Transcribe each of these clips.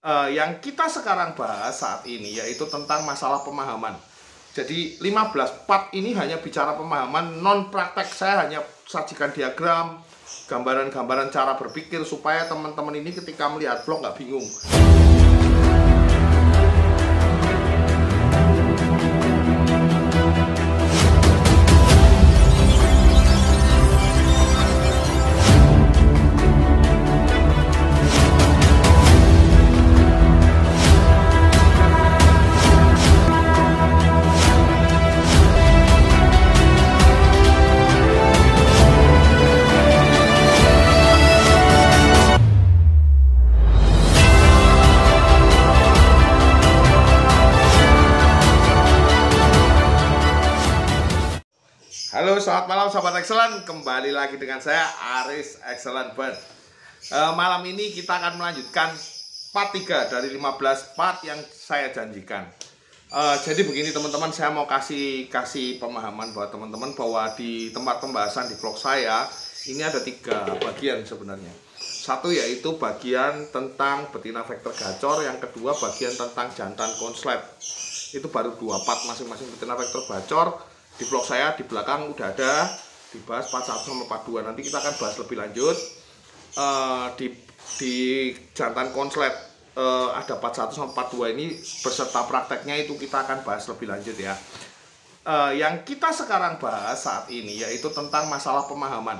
Yang kita sekarang bahas saat ini yaitu tentang masalah pemahaman. Jadi 15 part ini hanya bicara pemahaman, non praktek. Saya hanya sajikan diagram, gambaran-gambaran cara berpikir supaya teman-teman ini ketika melihat vlog nggak bingung. Halo, selamat malam sahabat Excellent. Kembali lagi dengan saya Aris Excellent Bird. Malam ini kita akan melanjutkan part 3 dari 15 part yang saya janjikan. Jadi begini teman-teman, saya mau kasih pemahaman buat teman-teman bahwa di tempat pembahasan di vlog saya ini ada 3 bagian sebenarnya. Satu yaitu bagian tentang betina vektor gacor, yang kedua bagian tentang jantan konslet. Itu baru 2 part masing-masing betina vektor gacor. Di vlog saya di belakang udah ada dibahas part 1 sama part 2. Nanti kita akan bahas lebih lanjut. Di jantan konslet ada part 1 sama part 2 ini beserta prakteknya, itu kita akan bahas lebih lanjut ya. Yang kita sekarang bahas saat ini yaitu tentang masalah pemahaman.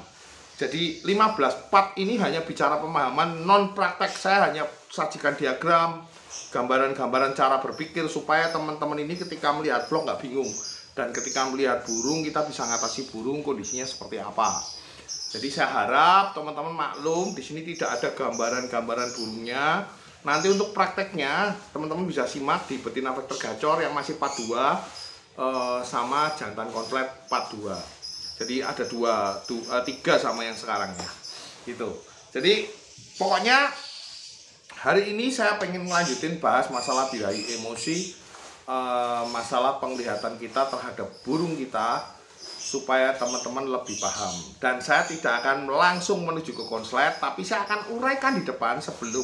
Jadi 15 part ini hanya bicara pemahaman, non praktek. Saya hanya sajikan diagram, gambaran-gambaran cara berpikir supaya teman-teman ini ketika melihat vlog nggak bingung. Dan ketika melihat burung, kita bisa ngatasi burung kondisinya seperti apa. Jadi saya harap teman-teman maklum, di sini tidak ada gambaran-gambaran burungnya. Nanti untuk prakteknya, teman-teman bisa simak di betina vektor gacor yang masih part 2 sama jantan konslet part 2. Jadi ada 3 sama yang sekarang ya. Gitu. Jadi pokoknya hari ini saya pengen melanjutin bahas masalah birahi emosi. Masalah penglihatan kita terhadap burung kita supaya teman-teman lebih paham. Dan saya tidak akan langsung menuju ke konslet, tapi saya akan uraikan di depan sebelum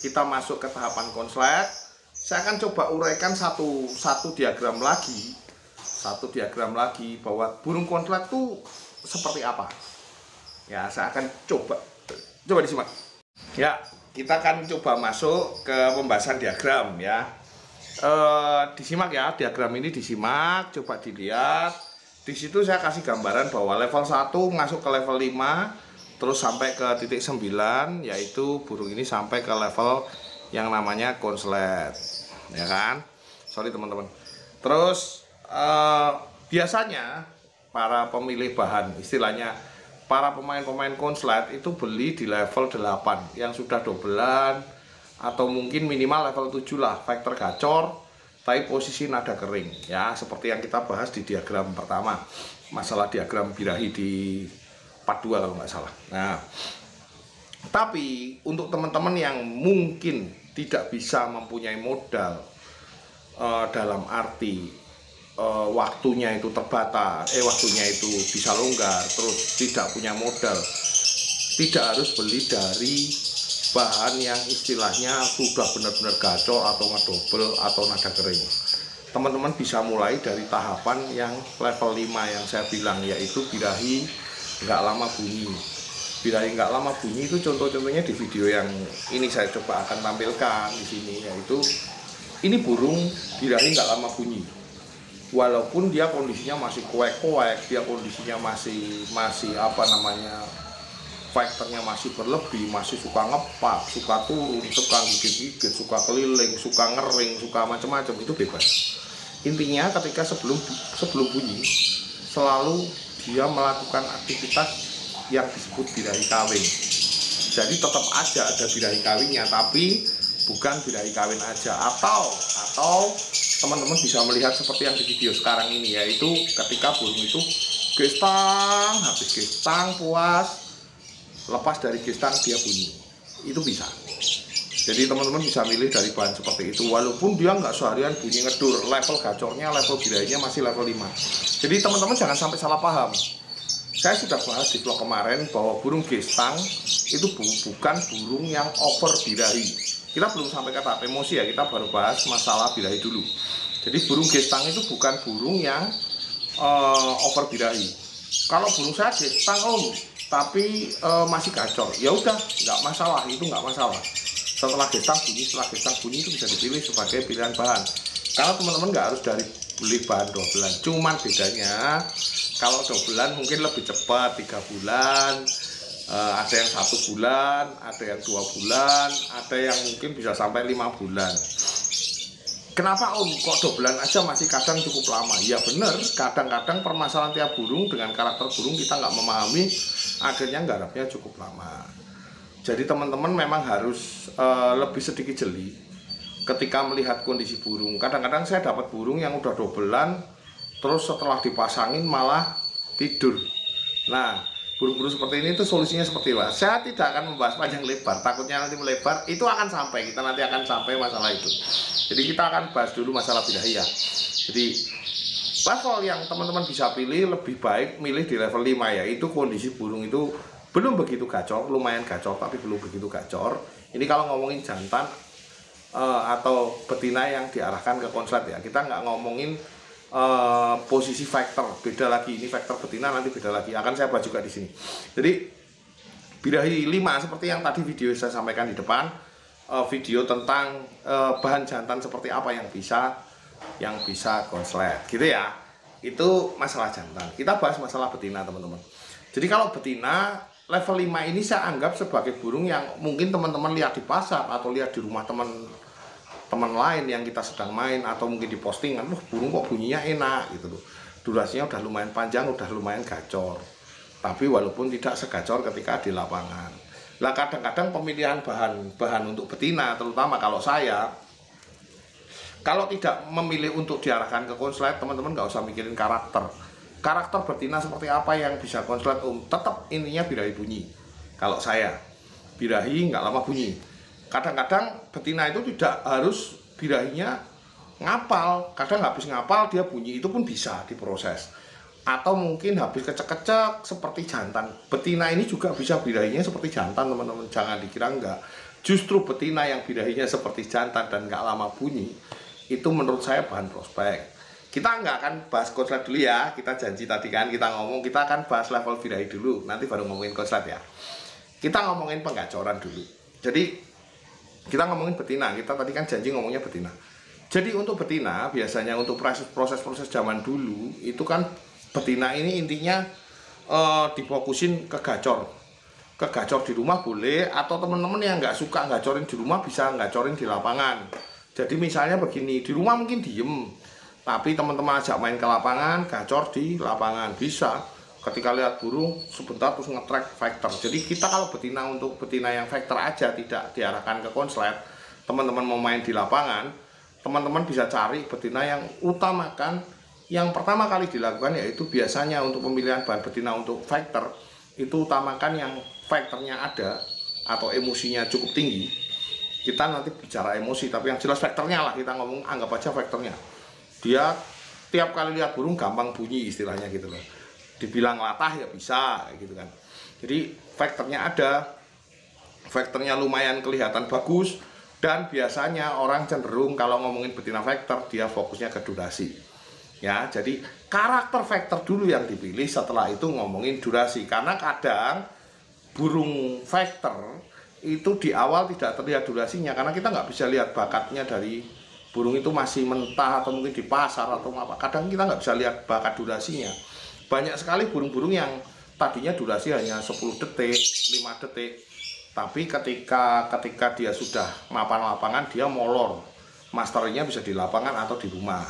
kita masuk ke tahapan konslet. Saya akan coba uraikan satu diagram lagi bahwa burung konslet itu seperti apa. Ya, saya akan coba disimak. Ya, kita akan coba masuk ke pembahasan diagram ya. Disimak ya, diagram ini disimak, coba dilihat. Di situ saya kasih gambaran bahwa level 1 masuk ke level 5 terus sampai ke titik 9, yaitu burung ini sampai ke level yang namanya konslet. Ya kan? Sorry teman-teman. Terus biasanya para pemilih bahan, istilahnya para pemain-pemain konslet itu beli di level 8 yang sudah dobelan, atau mungkin minimal level 7 lah, vektor gacor, tapi posisi nada kering ya, seperti yang kita bahas di diagram pertama, masalah diagram birahi di part 2 kalau nggak salah. Nah, tapi untuk teman-teman yang mungkin tidak bisa mempunyai modal, dalam arti waktunya itu terbatas, waktunya itu bisa longgar, terus tidak punya modal, tidak harus beli dari bahan yang istilahnya sudah benar-benar gacor atau ngedobel atau nada kering. Teman-teman bisa mulai dari tahapan yang level 5 yang saya bilang, yaitu birahi nggak lama bunyi. Birahi nggak lama bunyi itu contoh-contohnya di video yang ini saya coba akan tampilkan di sini, yaitu ini burung birahi nggak lama bunyi. Walaupun dia kondisinya masih kuek-kuek, dia kondisinya masih apa namanya, faktornya masih berlebih, masih suka ngepak, suka turun, suka gigit-gigit, suka keliling, suka ngering, suka macam-macam, itu bebas. Intinya ketika sebelum bunyi selalu dia melakukan aktivitas yang disebut birahi kawin. Jadi tetap aja ada birahi kawinnya, tapi bukan birahi kawin aja. Atau teman-teman bisa melihat seperti yang di video sekarang ini, yaitu ketika burung itu gestang, habis gestang puas, lepas dari gestang dia bunyi, itu bisa. Jadi teman-teman bisa milih dari bahan seperti itu, walaupun dia nggak seharian bunyi ngedur, level gacornya, level birahinya masih level 5. Jadi teman-teman jangan sampai salah paham. Saya sudah bahas di vlog kemarin bahwa burung gestang itu bukan burung yang over birahi. kita belum sampai ke tahap emosi ya, kita baru bahas masalah birahi dulu. Jadi burung gestang itu bukan burung yang over birahi. Kalau burung saya gestang tapi masih gacor, ya udah nggak masalah, itu nggak masalah. Setelah gestang bunyi itu bisa dipilih sebagai pilihan bahan. Karena teman-teman nggak harus dari beli bahan dobelan. Cuman bedanya kalau dobelan mungkin lebih cepat, 3 bulan, ada yang 1 bulan, ada yang 2 bulan, ada yang mungkin bisa sampai 5 bulan. Kenapa kok dobelan aja masih kadang cukup lama? Ya bener, kadang-kadang permasalahan tiap burung dengan karakter burung kita nggak memahami, akhirnya garapnya cukup lama. Jadi teman-teman memang harus lebih sedikit jeli ketika melihat kondisi burung. Kadang-kadang saya dapat burung yang udah dobelan, terus setelah dipasangin malah tidur. Nah, burung-burung seperti ini tuh solusinya seperti apa? Saya tidak akan membahas panjang lebar, takutnya nanti melebar. Itu akan sampai, kita nanti akan sampai masalah itu. Jadi kita akan bahas dulu masalah birahi ya. Jadi level yang teman-teman bisa pilih lebih baik milih di level 5 ya. Itu kondisi burung itu belum begitu gacor, lumayan gacor tapi belum begitu gacor. Ini kalau ngomongin jantan atau betina yang diarahkan ke konslet ya. Kita nggak ngomongin posisi faktor, beda lagi. Ini faktor betina nanti beda lagi. Akan saya bahas juga di sini. Jadi birahi 5 seperti yang tadi video saya sampaikan di depan. Video tentang bahan jantan seperti apa yang bisa konslet gitu ya. Itu masalah jantan. Kita bahas masalah betina teman-teman. Jadi kalau betina level 5 ini saya anggap sebagai burung yang mungkin teman-teman lihat di pasar atau lihat di rumah teman lain yang kita sedang main, atau mungkin di postingan, burung kok bunyinya enak gitu loh. Durasinya udah lumayan panjang, udah lumayan gacor. Tapi walaupun tidak segacor ketika di lapangan. Lah kadang-kadang pemilihan bahan untuk betina, terutama kalau saya, kalau tidak memilih untuk diarahkan ke konslet, teman-teman nggak usah mikirin karakter betina seperti apa yang bisa konslet. Tetap intinya birahi bunyi. Kalau saya birahi nggak lama bunyi. Kadang-kadang betina itu tidak harus birahinya ngapal, kadang habis ngapal dia bunyi, itu pun bisa diproses. Atau mungkin habis kecek-kecek seperti jantan. Betina ini juga bisa birahinya seperti jantan teman-teman, jangan dikira enggak. Justru betina yang birahinya seperti jantan dan enggak lama bunyi, itu menurut saya bahan prospek. Kita enggak akan bahas konslet dulu ya, kita janji tadi kan kita akan bahas level birahi dulu, nanti baru ngomongin konslet ya. Kita ngomongin penggacoran dulu. Jadi kita ngomongin betina, kita tadi kan janji ngomongnya betina. Jadi untuk betina biasanya untuk proses zaman dulu itu kan betina ini intinya difokusin ke gacor di rumah boleh, atau teman-teman yang nggak suka gacorin di rumah bisa gacorin di lapangan. Jadi misalnya begini, di rumah mungkin diem, tapi teman-teman ajak main ke lapangan, gacor di lapangan bisa. Ketika lihat burung sebentar terus nge-track factor. Jadi kita kalau betina, untuk betina yang factor aja tidak diarahkan ke konslet, teman-teman mau main di lapangan, teman-teman bisa cari betina yang utamakan. Yang pertama kali dilakukan yaitu biasanya untuk pemilihan bahan betina untuk factor, itu utamakan yang factornya ada atau emosinya cukup tinggi. Kita nanti bicara emosi, tapi yang jelas factornya lah, kita ngomong anggap aja factornya. Dia tiap kali lihat burung gampang bunyi istilahnya gitu loh. Dibilang latah ya bisa gitu kan. Jadi factornya ada, factornya lumayan kelihatan bagus, dan biasanya orang cenderung kalau ngomongin betina factor dia fokusnya ke durasi. Ya, jadi karakter faktor dulu yang dipilih, setelah itu ngomongin durasi. Karena kadang burung faktor itu di awal tidak terlihat durasinya, karena kita nggak bisa lihat bakatnya dari burung itu masih mentah atau mungkin di pasar atau apa. Kadang kita nggak bisa lihat bakat durasinya. Banyak sekali burung-burung yang tadinya durasi hanya 10 detik, 5 detik, tapi ketika dia sudah mapan lapangan dia molor. Masternya bisa di lapangan atau di rumah.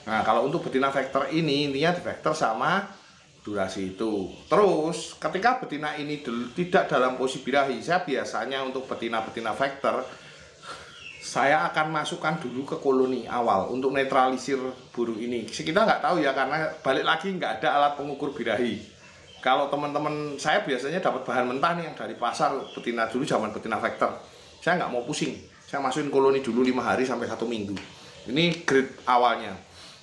Nah, kalau untuk betina factor ini intinya di factor sama durasi itu. Terus ketika betina ini tidak dalam posisi birahi, saya biasanya untuk betina-betina factor saya akan masukkan dulu ke koloni awal untuk netralisir burung ini. Kita nggak tahu ya, karena balik lagi nggak ada alat pengukur birahi. Kalau teman-teman saya biasanya dapat bahan mentah nih yang dari pasar betina dulu, zaman betina factor, saya nggak mau pusing, saya masukin koloni dulu 5 hari sampai 1 minggu. Ini grade awalnya.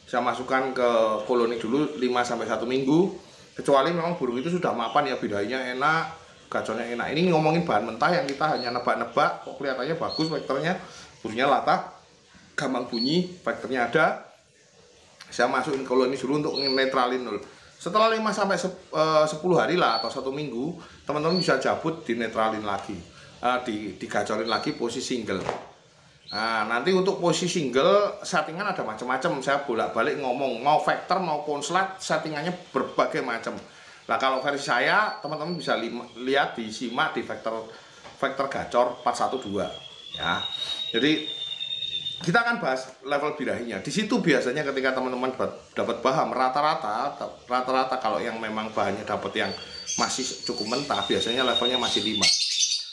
Saya masukkan ke koloni dulu 5 sampai 1 minggu, kecuali memang burung itu sudah mapan ya, birahinya enak, gacornya enak. Ini ngomongin bahan mentah yang kita hanya nebak-nebak, kok kelihatannya bagus vektornya, burunya latah, gampang bunyi, vektornya ada. Saya masukin koloni dulu untuk netralin dulu. Setelah 5 sampai 10 hari lah atau 1 minggu, teman-teman bisa cabut, dinetralin lagi, digacorin lagi posisi single. Nah, nanti untuk posisi single settingan ada macam-macam. Saya bolak-balik ngomong, mau vektor mau konslet, settingannya berbagai macam. Nah, kalau versi saya, teman-teman bisa lihat, disimak di vektor gacor 412 ya. Jadi kita akan bahas level birahinya. Di situ biasanya ketika teman-teman dapat paham rata-rata kalau yang memang bahannya dapat yang masih cukup mentah, biasanya levelnya masih 5.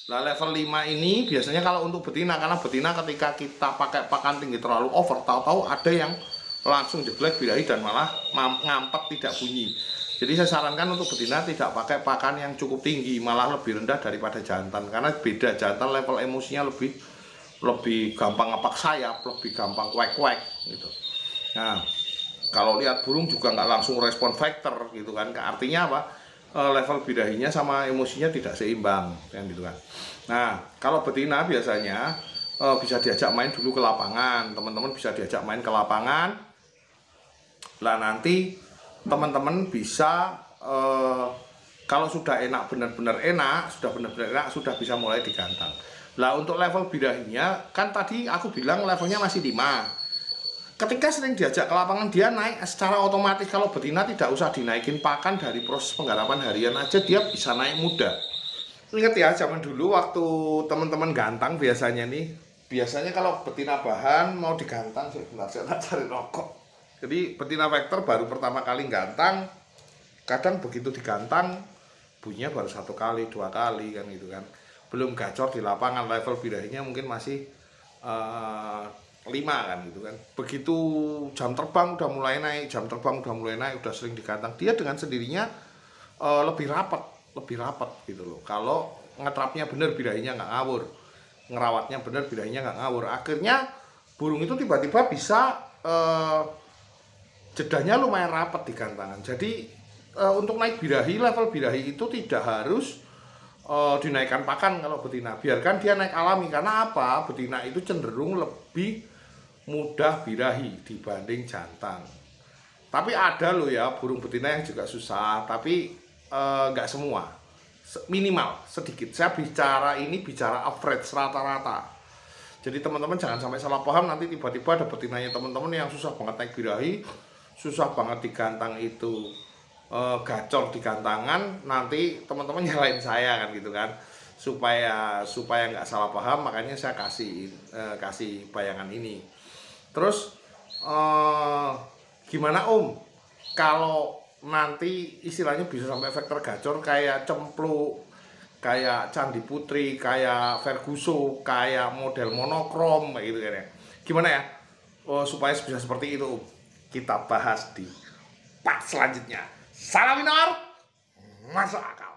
Nah, level 5 ini biasanya kalau untuk betina, karena betina ketika kita pakai pakan tinggi terlalu over, tahu-tahu ada yang langsung jeblek birahi dan malah ngampet tidak bunyi. Jadi saya sarankan untuk betina tidak pakai pakan yang cukup tinggi, malah lebih rendah daripada jantan, karena beda, jantan level emosinya lebih gampang ngapak sayap, lebih gampang kuek-kuek gitu. Nah, kalau lihat burung juga nggak langsung respon vektor gitu kan, artinya apa? Level birahinya sama emosinya tidak seimbang kan gitu kan. Nah, kalau betina biasanya bisa diajak main dulu ke lapangan, teman-teman bisa diajak main ke lapangan. Lah nanti teman-teman bisa kalau sudah enak, benar-benar enak, sudah bisa mulai digantang. Lah untuk level birahinya, kan tadi aku bilang levelnya masih 5. Ketika sering diajak ke lapangan, dia naik secara otomatis. Kalau betina tidak usah dinaikin pakan, dari proses penggarapan harian aja dia bisa naik muda. Ingat ya, zaman dulu waktu teman-teman gantang biasanya kalau betina bahan mau digantang, sebentar saya tak cari rokok. Jadi betina vektor baru pertama kali gantang, kadang begitu digantang bunyinya baru 1 kali, 2 kali kan gitu kan. Belum gacor di lapangan, level birahinya mungkin masih 5 kan gitu kan. Begitu jam terbang udah mulai naik, udah sering digantang, dia dengan sendirinya lebih rapat gitu loh. Kalau ngetrapnya bener, birahinya nggak ngawur, ngerawatnya bener, birahinya nggak ngawur, akhirnya burung itu tiba-tiba bisa jedahnya lumayan rapat di gantangan. Jadi untuk naik birahi, level birahi itu tidak harus dinaikkan pakan kalau betina, biarkan dia naik alami. Karena apa? Betina itu cenderung lebih mudah birahi dibanding jantan. Tapi ada loh ya burung betina yang juga susah, tapi nggak semua, minimal sedikit. Saya bicara average, rata-rata. Jadi teman-teman jangan sampai salah paham, nanti tiba-tiba ada betinanya teman-teman yang susah banget naik birahi, susah banget digantang itu, gacor di gantangan, nanti teman-teman nyalain saya kan gitu kan. Supaya nggak salah paham, makanya saya kasih bayangan ini. Terus gimana Om kalau nanti istilahnya bisa sampai vektor gacor kayak cempluk, kayak Candi Putri, kayak Ferguson, kayak model monokrom kayak gitu kan ya. Gimana ya supaya bisa seperti itu, kita bahas di part selanjutnya. Salam Winor, masuk akal.